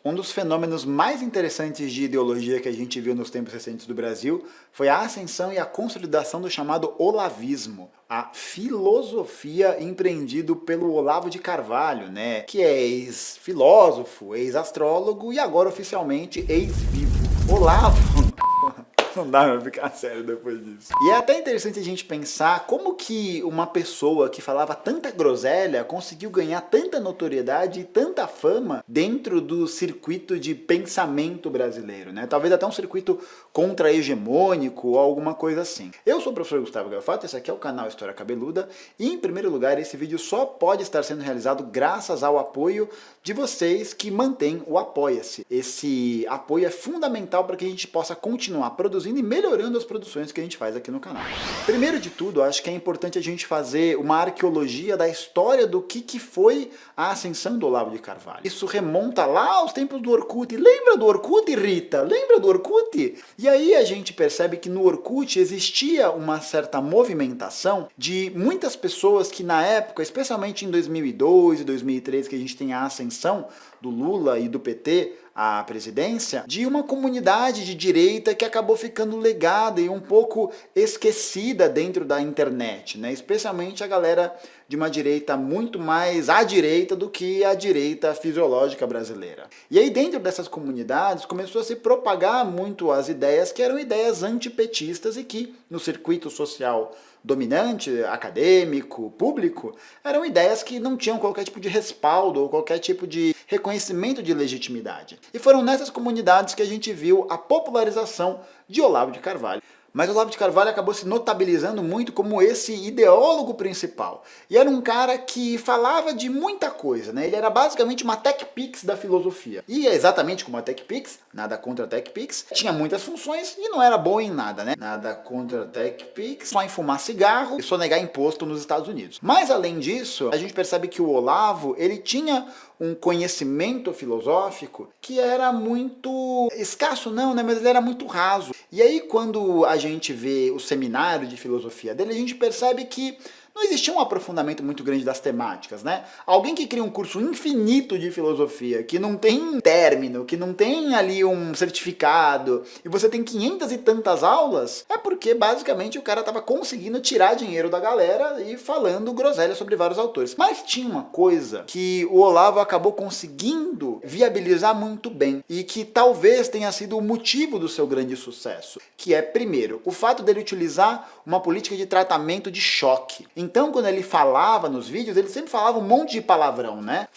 Um dos fenômenos mais interessantes de ideologia que a gente viu nos tempos recentes do Brasil foi a ascensão e a consolidação do chamado olavismo, a filosofia empreendido pelo Olavo de Carvalho, né, que é ex-filósofo, ex-astrólogo e agora oficialmente ex-vivo. Olavo! Não dá pra ficar sério depois disso. E é até interessante a gente pensar como que uma pessoa que falava tanta groselha conseguiu ganhar tanta notoriedade e tanta fama dentro do circuito de pensamento brasileiro, né? Talvez até um circuito contra-hegemônico ou alguma coisa assim. Eu sou o professor Gustavo Gafato, esse aqui é o canal História Cabeluda e, em primeiro lugar, esse vídeo só pode estar sendo realizado graças ao apoio de vocês que mantêm o Apoia-se. Esse apoio é fundamental para que a gente possa continuar produzindo e melhorando as produções que a gente faz aqui no canal. Primeiro de tudo, acho que é importante a gente fazer uma arqueologia da história do que foi a ascensão do Olavo de Carvalho. Isso remonta lá aos tempos do Orkut. Lembra do Orkut, Rita? Lembra do Orkut? E aí a gente percebe que no Orkut existia uma certa movimentação de muitas pessoas que na época, especialmente em 2002 e 2003, que a gente tem a ascensão do Lula e do PT à presidência, de uma comunidade de direita que acabou ficando legada e um pouco esquecida dentro da internet, né? Especialmente a galera de uma direita muito mais à direita do que a direita fisiológica brasileira. E aí dentro dessas comunidades começou a se propagar muito as ideias que eram ideias antipetistas e que no circuito social dominante, acadêmico, público, eram ideias que não tinham qualquer tipo de respaldo ou qualquer tipo de reconhecimento de legitimidade. E foram nessas comunidades que a gente viu a popularização de Olavo de Carvalho. Mas Olavo de Carvalho acabou se notabilizando muito como esse ideólogo principal. E era um cara que falava de muita coisa, né? Ele era basicamente uma TechPix da filosofia. E é exatamente como a TechPix, nada contra a TechPix, tinha muitas funções e não era bom em nada, né? Nada contra a TechPix, só em fumar cigarro e sonegar imposto nos Estados Unidos. Mas além disso, a gente percebe que o Olavo, ele tinha um conhecimento filosófico que era muito escasso, não, né? Mas ele era muito raso. E aí quando a gente vê o seminário de filosofia dele, a gente percebe que não existia um aprofundamento muito grande das temáticas, né? Alguém que cria um curso infinito de filosofia, que não tem término, que não tem ali um certificado, e você tem 500 e tantas aulas, é porque basicamente o cara estava conseguindo tirar dinheiro da galera e falando groselha sobre vários autores. Mas tinha uma coisa que o Olavo acabou conseguindo viabilizar muito bem, e que talvez tenha sido o motivo do seu grande sucesso, que é, primeiro, o fato dele utilizar uma política de tratamento de choque. Então, quando ele falava nos vídeos, ele sempre falava um monte de palavrão, né?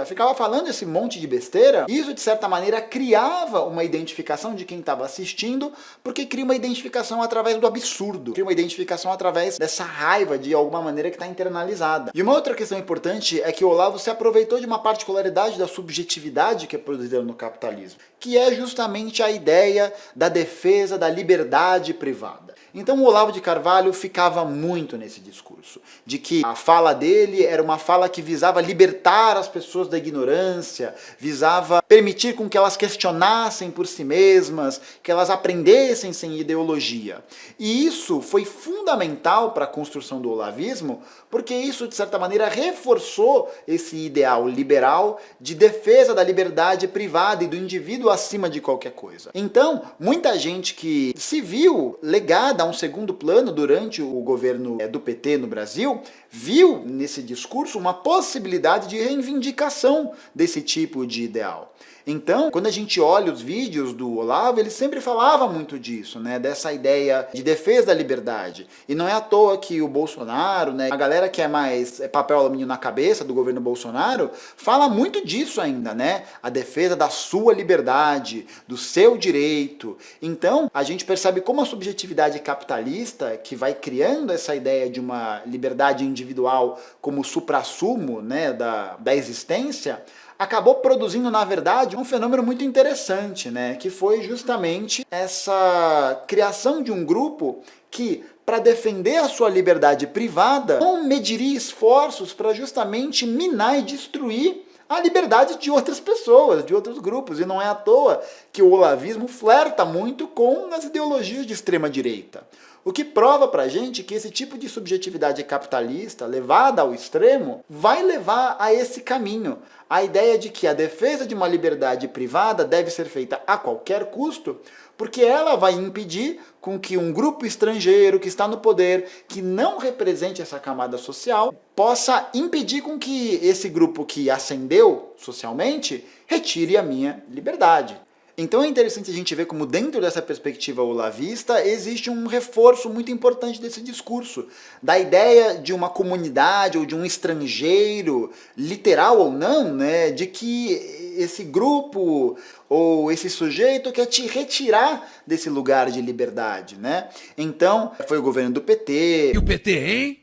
Ficava falando esse monte de besteira, e isso de certa maneira criava uma identificação de quem estava assistindo, porque cria uma identificação através do absurdo, cria uma identificação através dessa raiva de alguma maneira que está internalizada. E uma outra questão importante é que o Olavo se aproveitou de uma particularidade da subjetividade que é produzida no capitalismo, que é justamente a ideia da defesa da liberdade privada. Então o Olavo de Carvalho ficava muito nesse discurso, de que a fala dele era uma fala que visava libertar as pessoas da ignorância, visava permitir com que elas questionassem por si mesmas, que elas aprendessem sem ideologia. E isso foi fundamental para a construção do olavismo, porque isso, de certa maneira, reforçou esse ideal liberal de defesa da liberdade privada e do indivíduo acima de qualquer coisa. Então, muita gente que se viu legada a um segundo plano durante o governo do PT no Brasil, viu nesse discurso uma possibilidade de reivindicação desse tipo de ideal. Então, quando a gente olha os vídeos do Olavo, ele sempre falava muito disso, né? Dessa ideia de defesa da liberdade. E não é à toa que o Bolsonaro, né? A galera que é mais papel alumínio na cabeça do governo Bolsonaro, fala muito disso ainda, né? A defesa da sua liberdade, do seu direito. Então, a gente percebe como a subjetividade capitalista, que vai criando essa ideia de uma liberdade individual como suprassumo, né? da existência, acabou produzindo, na verdade, um fenômeno muito interessante, né? Que foi justamente essa criação de um grupo que, para defender a sua liberdade privada, não mediria esforços para justamente minar e destruir a liberdade de outras pessoas, de outros grupos. E não é à toa que o olavismo flerta muito com as ideologias de extrema-direita. O que prova pra gente que esse tipo de subjetividade capitalista, levada ao extremo, vai levar a esse caminho. A ideia de que a defesa de uma liberdade privada deve ser feita a qualquer custo, porque ela vai impedir com que um grupo estrangeiro que está no poder, que não represente essa camada social, possa impedir com que esse grupo que ascendeu socialmente retire a minha liberdade. Então é interessante a gente ver como dentro dessa perspectiva olavista existe um reforço muito importante desse discurso, da ideia de uma comunidade ou de um estrangeiro, literal ou não, né, de que esse grupo ou esse sujeito quer te retirar desse lugar de liberdade, né? Então, foi o governo do PT. E o PT, hein?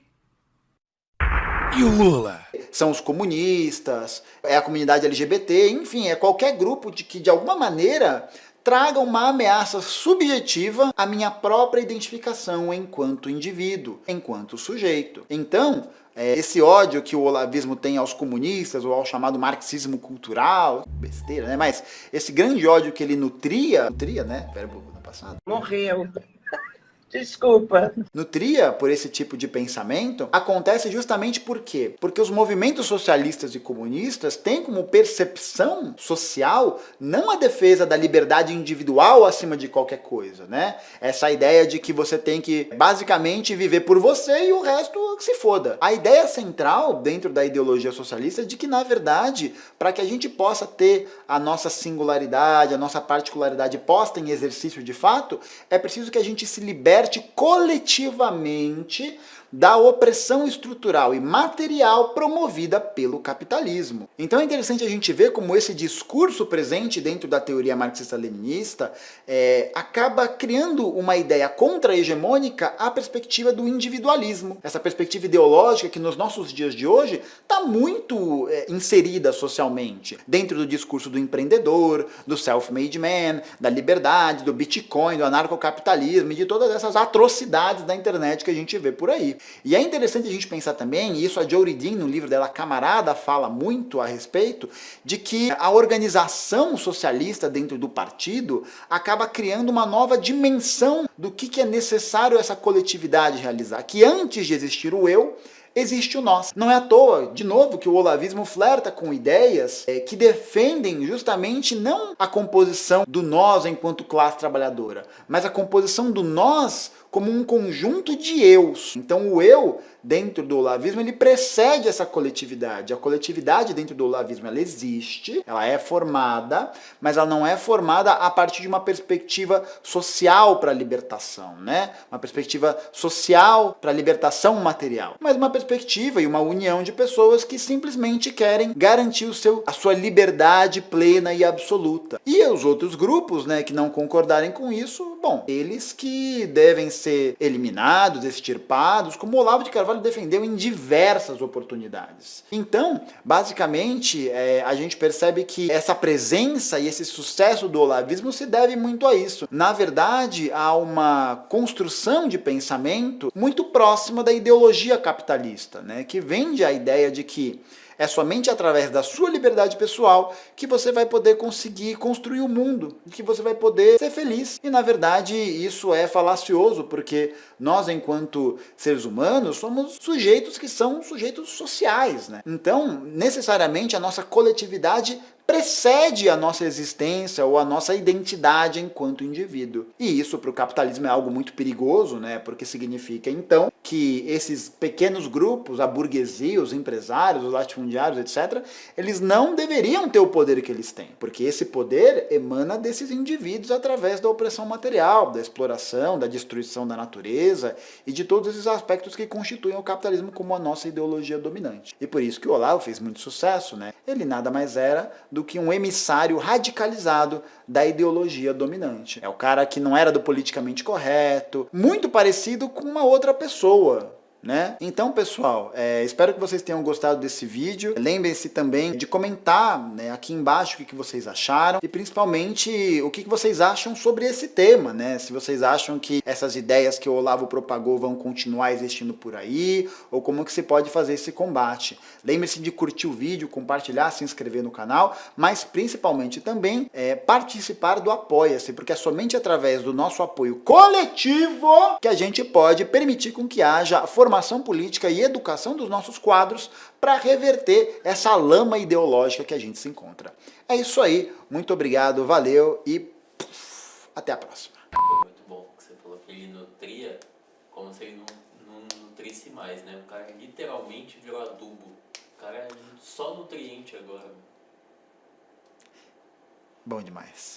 E o Lula? São os comunistas, é a comunidade LGBT, enfim, é qualquer grupo que de alguma maneira traga uma ameaça subjetiva à minha própria identificação enquanto indivíduo, enquanto sujeito. Então, esse ódio que o olavismo tem aos comunistas ou ao chamado marxismo cultural, besteira, né? Mas esse grande ódio que ele nutria, né? Verbo no passado. Morreu. Desculpa. Nutria por esse tipo de pensamento acontece justamente por quê? Porque os movimentos socialistas e comunistas têm como percepção social não a defesa da liberdade individual acima de qualquer coisa, né? Essa ideia de que você tem que basicamente viver por você e o resto que se foda. A ideia central dentro da ideologia socialista é de que, na verdade, para que a gente possa ter a nossa singularidade, a nossa particularidade posta em exercício de fato, é preciso que a gente se liberte coletivamente da opressão estrutural e material promovida pelo capitalismo. Então é interessante a gente ver como esse discurso presente dentro da teoria marxista-leninista acaba criando uma ideia contra-hegemônica à perspectiva do individualismo. Essa perspectiva ideológica que nos nossos dias de hoje está muito inserida socialmente, dentro do discurso do empreendedor, do self-made man, da liberdade, do Bitcoin, do anarcocapitalismo e de todas essas atrocidades da internet que a gente vê por aí. E é interessante a gente pensar também, e isso a Jory Dean, no livro dela Camarada, fala muito a respeito, de que a organização socialista dentro do partido acaba criando uma nova dimensão do que é necessário essa coletividade realizar. Que antes de existir o eu, existe o nós. Não é à toa, de novo, que o olavismo flerta com ideias que defendem justamente não a composição do nós enquanto classe trabalhadora, mas a composição do nós como um conjunto de eus. Então o eu, dentro do olavismo, ele precede essa coletividade. A coletividade dentro do olavismo, ela existe, ela é formada, mas ela não é formada a partir de uma perspectiva social para a libertação, né? Uma perspectiva social para a libertação material, mas uma perspectiva e uma união de pessoas que simplesmente querem garantir a sua liberdade plena e absoluta. E os outros grupos, né, que não concordarem com isso, bom, eles que devem ser eliminados, extirpados, como Olavo de Carvalho defendeu em diversas oportunidades. Então, basicamente, a gente percebe que essa presença e esse sucesso do olavismo se deve muito a isso. Na verdade, há uma construção de pensamento muito próxima da ideologia capitalista, né, que vende a ideia de que é somente através da sua liberdade pessoal que você vai poder conseguir construir o mundo, que você vai poder ser feliz. E, na verdade, isso é falacioso, porque nós, enquanto seres humanos, somos sujeitos que são sujeitos sociais, né? Então, necessariamente, a nossa coletividade precede a nossa existência ou a nossa identidade enquanto indivíduo. E isso para o capitalismo é algo muito perigoso, né? Porque significa, então, que esses pequenos grupos, a burguesia, os empresários, os latifundiários, etc., eles não deveriam ter o poder que eles têm, porque esse poder emana desses indivíduos através da opressão material, da exploração, da destruição da natureza e de todos esses aspectos que constituem o capitalismo como a nossa ideologia dominante. E por isso que o Olavo fez muito sucesso, né? Ele nada mais era do que um emissário radicalizado da ideologia dominante. É o cara que não era do politicamente correto, muito parecido com uma outra pessoa, né? Então, pessoal, espero que vocês tenham gostado desse vídeo. Lembrem-se também de comentar, né, aqui embaixo o que vocês acharam e principalmente o que vocês acham sobre esse tema, né? Se vocês acham que essas ideias que o Olavo propagou vão continuar existindo por aí ou como que se pode fazer esse combate. Lembre-se de curtir o vídeo, compartilhar, se inscrever no canal, mas principalmente também participar do Apoia-se, porque é somente através do nosso apoio coletivo que a gente pode permitir com que haja formação política e educação dos nossos quadros para reverter essa lama ideológica que a gente se encontra. É isso aí, muito obrigado, valeu e até a próxima. Foi muito bom que você falou que ele nutria como se ele não nutrisse mais, né? O cara literalmente virou adubo. O cara é só nutriente agora. Bom demais.